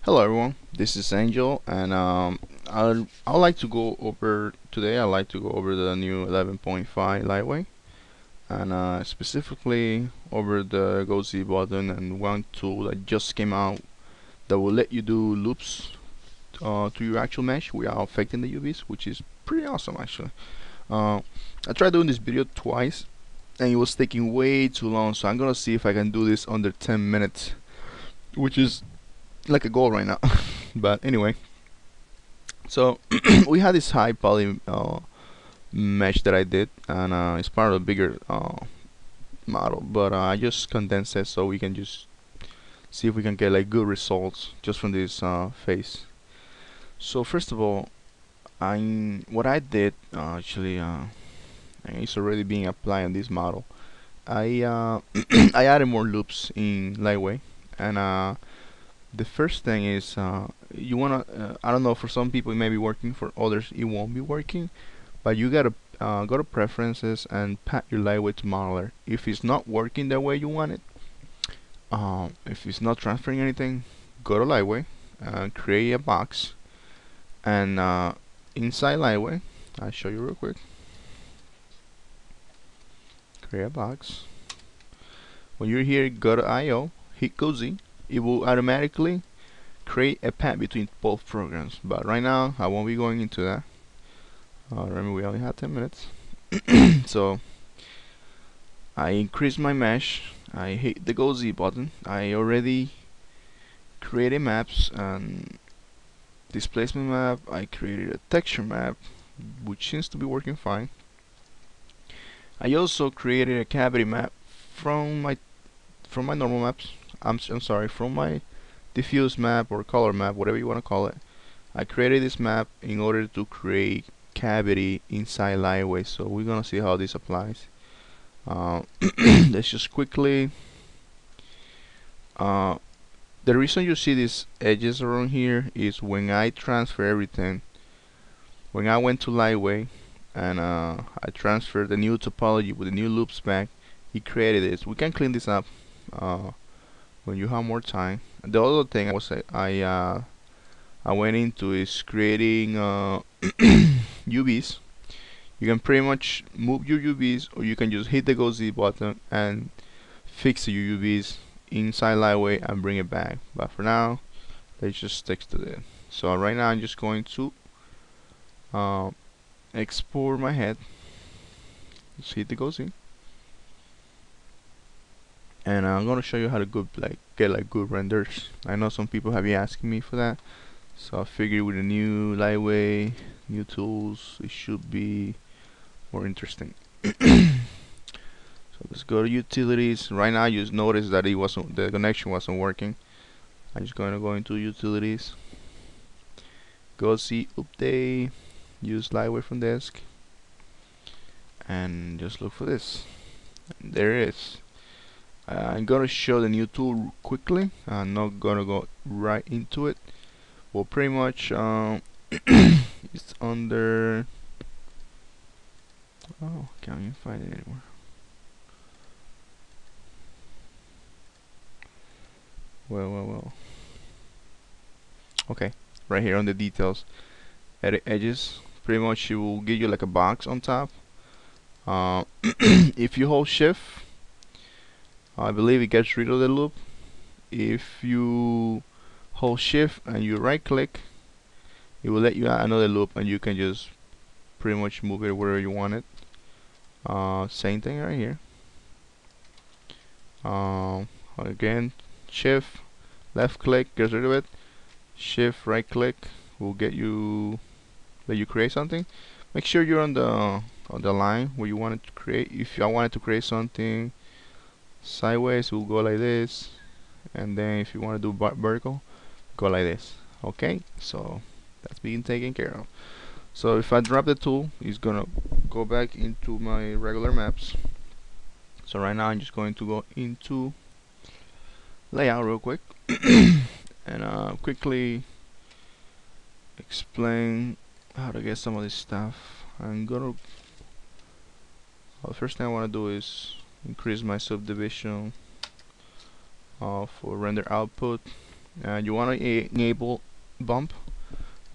Hello everyone, this is Angel, and I'd like to go over today. I'd like to go over the new 11.5 Lightwave, and specifically over the Go Z button and one tool that just came out that will let you do loops to your actual mesh without affecting the UVs, which is pretty awesome actually. Uh, I tried doing this video twice, and it was taking way too long, so I'm gonna see if I can do this under 10 minutes, which is like a goal right now. But anyway, so we had this high poly mesh that I did, and it's part of a bigger model, but I just condensed it so we can just see if we can get like good results just from this face. So first of all, what I did actually, and it's already being applied on this model. I I added more loops in Lightwave, and the first thing is you wanna I don't know, for some people it may be working, for others it won't be working, but you gotta go to preferences and pat your Lightwave to modeler. If it's not working the way you want it, if it's not transferring anything, go to Lightwave, create a box, and inside Lightwave, I'll show you real quick. Create a box. When you're here, go to I/O, hit Go Z. It will automatically create a path between both programs, but right now I won't be going into that. Remember, we only have 10 minutes. So I increase my mesh, I hit the Go Z button. I already created maps and displacement map. I created a texture map, which seems to be working fine. I also created a cavity map from my normal maps. I'm sorry, from my diffuse map or color map, whatever you want to call it. I created this map in order to create cavity inside Lightwave, so we're gonna see how this applies. Let's just quickly the reason you see these edges around here is when I transfer everything. When I went to Lightwave and I transferred the new topology with the new loops back, he created this. We can clean this up when you have more time. The other thing was I went into is creating UVs. You can pretty much move your UVs, or you can just hit the Go Z button and fix your UVs inside Lightwave and bring it back. But for now, let's just stick to it. So right now I'm just going to export my head. Just hit the Go Z, and I'm gonna show you how to get good renders. I know some people have been asking me for that, so I figured with the new Lightwave, new tools, it should be more interesting. So let's go to utilities. Right now, you just notice that the connection wasn't working. I'm just going to go into utilities. Go see update. Use Lightwave from disk, and just look for this. And there it is. I'm gonna show the new tool quickly. I'm not gonna go right into it. Well, pretty much it's under. Oh, can't even find it anymore. Well. Okay, right here on the details, edit edges. Pretty much, it will give you like a box on top. If you hold Shift, I believe it gets rid of the loop. If you hold Shift and you right click, it will let you add another loop, and you can just pretty much move it wherever you want it. Same thing right here. Again, Shift, left click gets rid of it. Shift, right click will let you create something. Make sure you're on the line where you want it to create. If I wanted to create something sideways, we'll go like this, and then if you want to do vertical, go like this. Okay, so that's being taken care of. So if I drop the tool, it's gonna go back into my regular maps. So right now I'm just going to go into layout real quick and quickly explain how to get some of this stuff. The first thing I want to do is increase my subdivision for render output. You want to enable bump,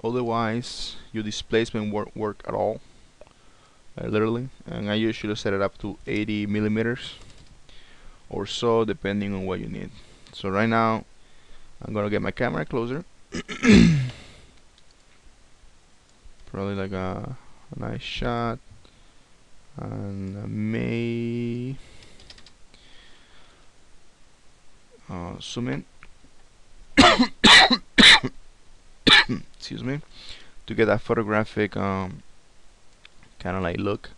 otherwise your displacement won't work at all, literally. And I usually set it up to 80 millimeters or so, depending on what you need. So right now I'm gonna get my camera closer. Probably like a nice shot, and I may zoom in excuse me, to get that photographic kind of like look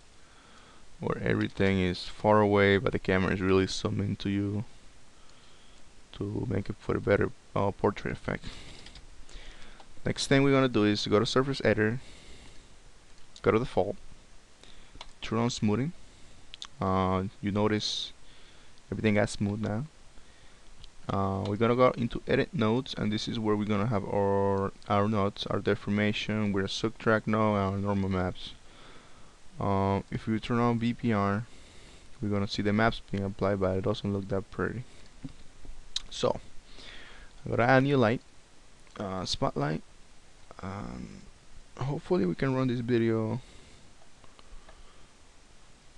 where everything is far away but the camera is really zooming to you to make it for a better portrait effect. Next thing we're gonna do is go to surface editor, go to default, turn on smoothing. You notice everything got smooth now. We're gonna go into edit nodes, and this is where we're gonna have our nodes, our deformation with a subtract node and our normal maps. If we turn on VPR, we're gonna see the maps being applied, but it doesn't look that pretty. So I'm gonna add new light, spotlight. Hopefully we can run this video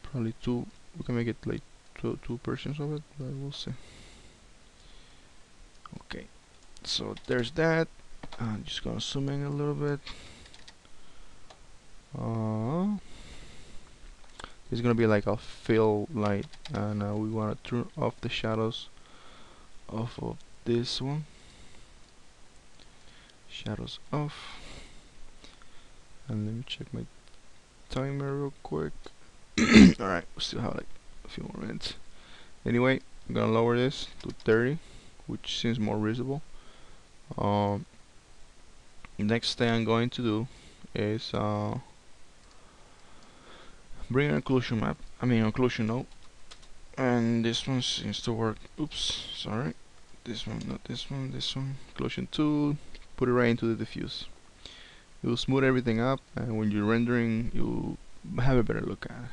probably two. We can make it like two versions of it, but we'll see. Okay, so there's that. I'm just gonna zoom in a little bit. It's gonna be like a fill light, and we wanna turn off the shadows off of this one. Shadows off. And let me check my timer real quick. Alright, we still have like a few more minutes. Anyway, I'm gonna lower this to 30, which seems more visible. Next thing I'm going to do is bring an occlusion map. Occlusion node. And this one seems to work. Oops, sorry. This one, not this one, this one. Occlusion 2, put it right into the diffuse. It will smooth everything up, and when you're rendering, you'll have a better look at it.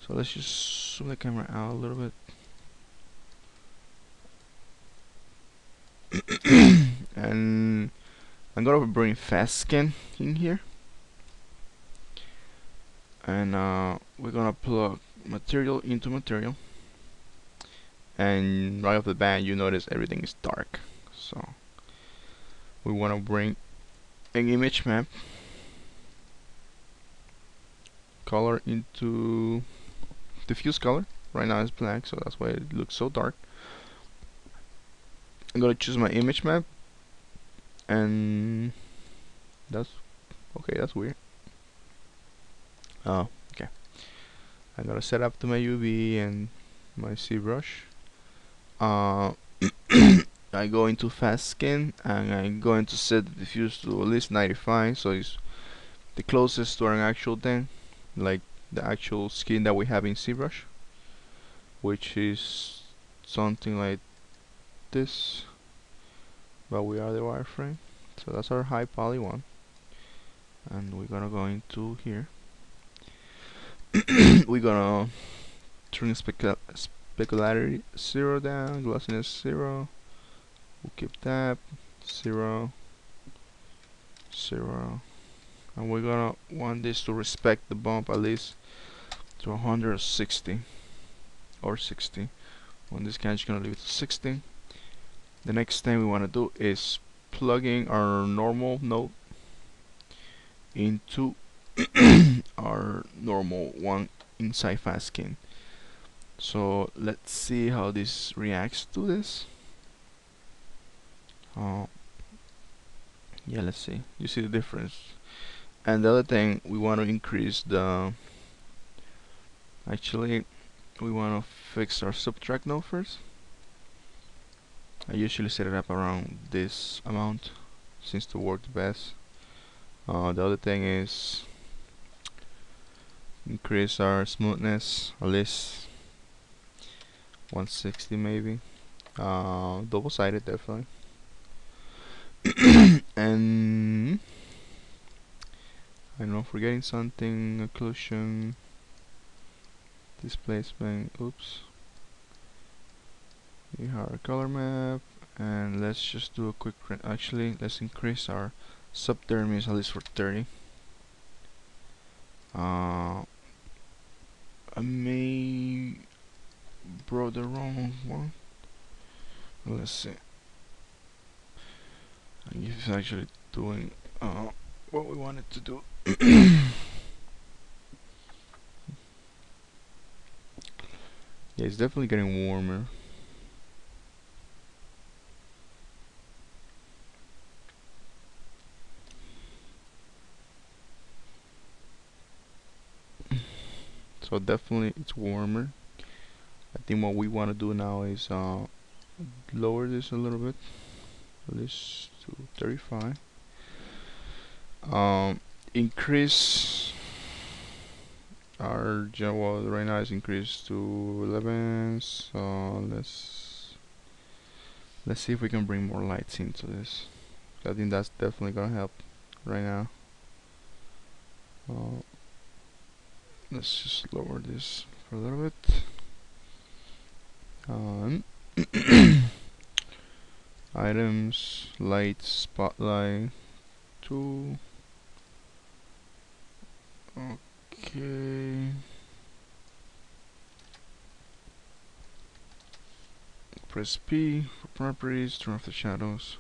So let's just zoom the camera out a little bit. And I'm gonna bring fast scan in here, and we're gonna plug material into material, and right off the bat you notice everything is dark. So we want to bring an image map, color into diffuse color. Right now it's black, so that's why it looks so dark. I'm gonna choose my image map, and that's okay. That's weird. Oh, okay. I'm gonna set up to my UV and my Zbrush. I go into fast scan, and I'm going to set the diffuse to at least 95, so it's the closest to an actual thing, like the actual skin that we have in Zbrush, which is something like this, but we are the wireframe. So that's our high poly one, and we're gonna go into here. We're gonna turn specularity 0 down, glossiness 0. We'll keep that 0, 0, and we're gonna want this to respect the bump at least to 160 or 60. On this case, you're gonna leave it to 60. The next thing we want to do is plugging our normal node into our normal one inside fast scan. So let's see how this reacts to this. Yeah, let's see. You see the difference. And the other thing, we want to increase the. Actually, we want to fix our subtract node first. I usually set it up around this amount, seems to work the best. The other thing is increase our smoothness at least 160 maybe. Double-sided definitely. And I don't know, forgetting something. Occlusion, displacement. Oops. We have our color map, And let's just do a quick actually let's increase our subdermis at least for 30. I may brought the wrong one. Let's see. If it's actually doing what we wanted to do. Yeah, it's definitely getting warmer. So definitely it's warmer. I think what we want to do now is lower this a little bit, at least to 35. Increase our well, right now it's increased to 11. So let's see if we can bring more lights into this. I think that's definitely gonna help right now. Let's just lower this for a little bit. Items, light, spotlight, 2. Okay. Press P for properties, turn off the shadows.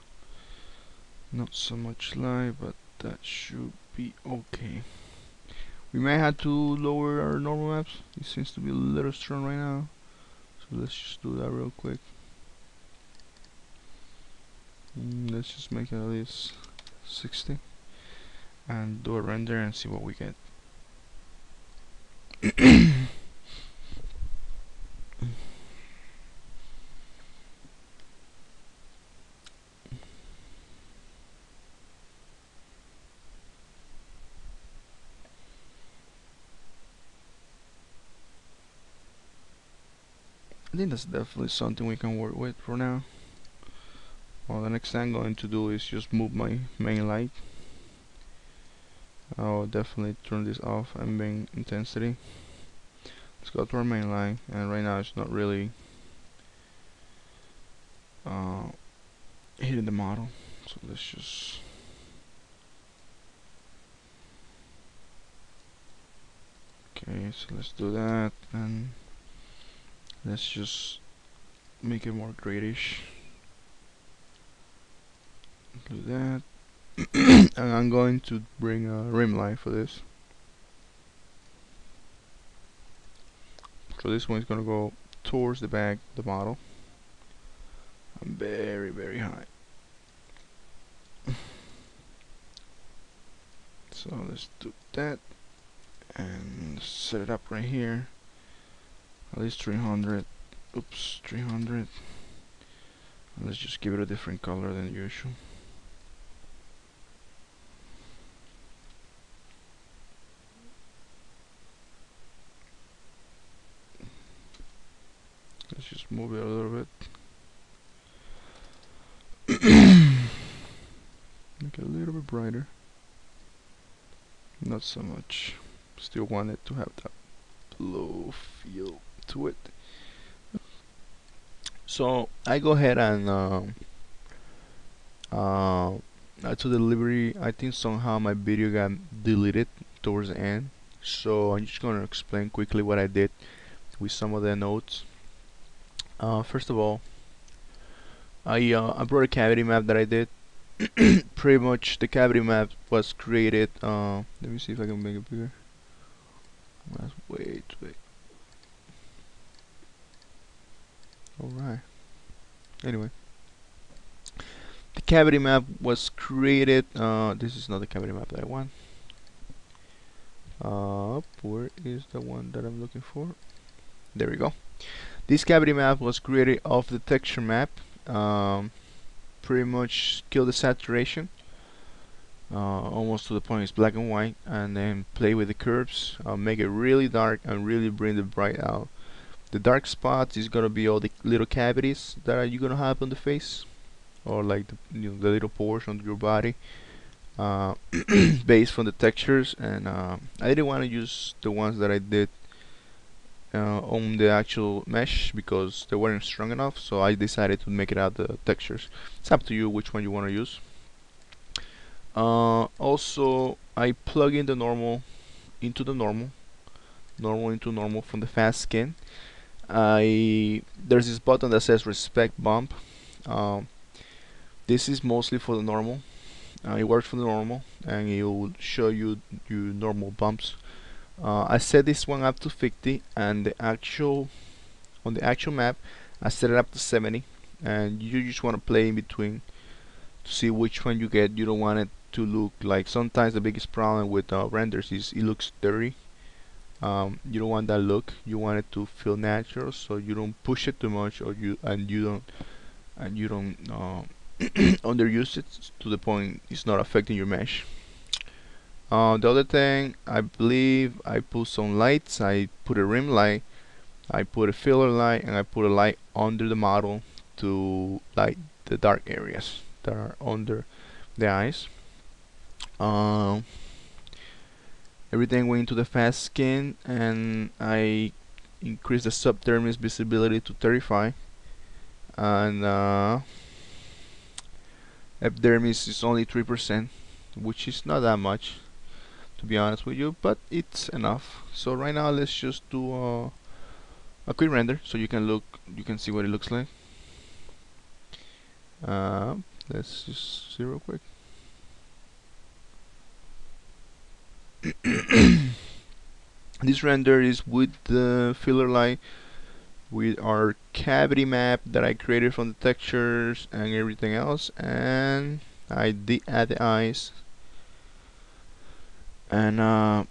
Not so much light, but that should be okay. We may have to lower our normal maps. It seems to be a little strong right now. So let's just do that real quick. Let's just make it at least 60. And do a render and see what we get. I think that's definitely something we can work with for now. Well, the next thing I'm going to do is just move my main light. I'll definitely turn this off and bring intensity. Let's go to our main line, and right now it's not really hitting the model. So let's just okay. So let's do that, and let's just make it more grayish. Do that. And I'm going to bring a rim line for this. So this one is going to go towards the back of the model. I'm very high. So let's do that and set it up right here. At least 300. Oops, 300. And let's just give it a different color than usual. Let's just move it a little bit. Make it a little bit brighter. Not so much. Still want it to have that blue feel to it. So I go ahead and to delivery. I think somehow my video got deleted towards the end. So I'm just gonna explain quickly what I did with some of the notes. First of all, I brought a cavity map that I did. Pretty much the cavity map was created. Let me see if I can make it bigger. Wait. Alright. Anyway, the cavity map was created. This is not the cavity map that I want. Where is the one that I'm looking for? There we go. This cavity map was created off the texture map. Pretty much kill the saturation almost to the point it's black and white, and then play with the curves, make it really dark and really bring the bright out. The dark spots is gonna be all the little cavities that you're gonna have on the face, or like the little pores on your body, based from the textures. And I didn't want to use the ones that I did on the actual mesh because they weren't strong enough, so I decided to make it out the textures. It's up to you which one you want to use. Also, I plug in the normal into the normal into normal from the fast skin. There's this button that says respect bump. This is mostly for the normal. It works for the normal, and it will show you normal bumps. I set this one up to 50, and on the actual map I set it up to 70, and you just want to play in between to see which one you get. You don't want it to look like, sometimes the biggest problem with renders is it looks dirty. You don't want that look. You want it to feel natural, so you don't push it too much, or you don't underuse it to the point it's not affecting your mesh. The other thing, I believe I put some lights. I put a rim light, I put a filler light, and I put a light under the model to light the dark areas that are under the eyes. Everything went into the fast skin, and I increased the subdermis visibility to 35, and epidermis is only 3%, which is not that much, to be honest with you, but it's enough. So right now let's just do a quick render so you can see what it looks like. Let's just see real quick. This render is with the filler light, with our cavity map that I created from the textures and everything else, and I did add the eyes, and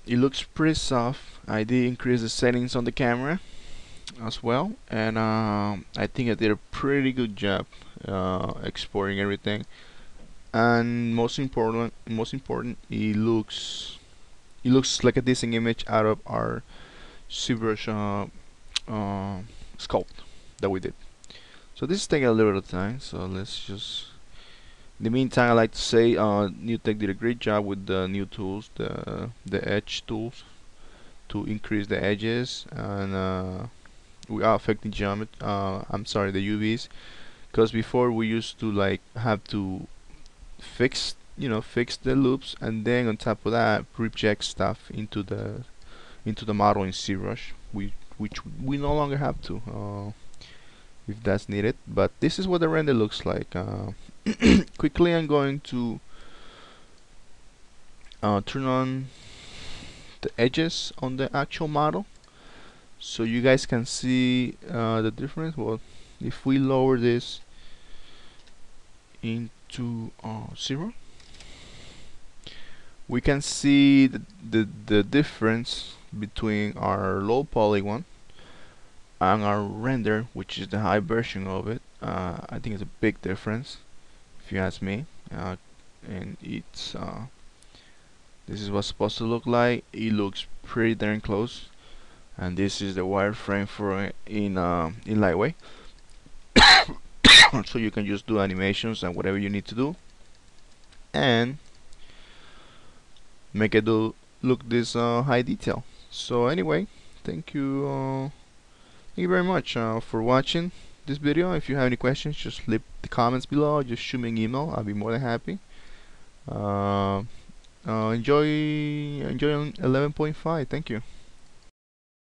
it looks pretty soft. I did increase the settings on the camera as well, and I think I did a pretty good job exporting everything. And most important, it looks like a decent image out of our Zbrush sculpt that we did. So this is taking a little bit of time, so let's just, in the meantime, I like to say NewTek did a great job with the new tools, the edge tools, to increase the edges, and we are affecting geometry, I'm sorry, the UVs, because before we used to like have to fix the loops, and then on top of that project stuff into the model in Zbrush, which we no longer have to if that's needed. But this is what the render looks like. Quickly, I'm going to turn on the edges on the actual model so you guys can see the difference. Well, if we lower this into 0, we can see the difference between our low poly one and our render, which is the high version of it. I think it's a big difference, if you ask me. And it's this is what's supposed to look like. It looks pretty darn close, and this is the wireframe for it in Lightwave. So you can just do animations and whatever you need to do, and make it look this high detail. So anyway, thank you very much for watching this video. If you have any questions, just leave the comments below, just shoot me an email. I'll be more than happy. Enjoy 11.5. Thank you.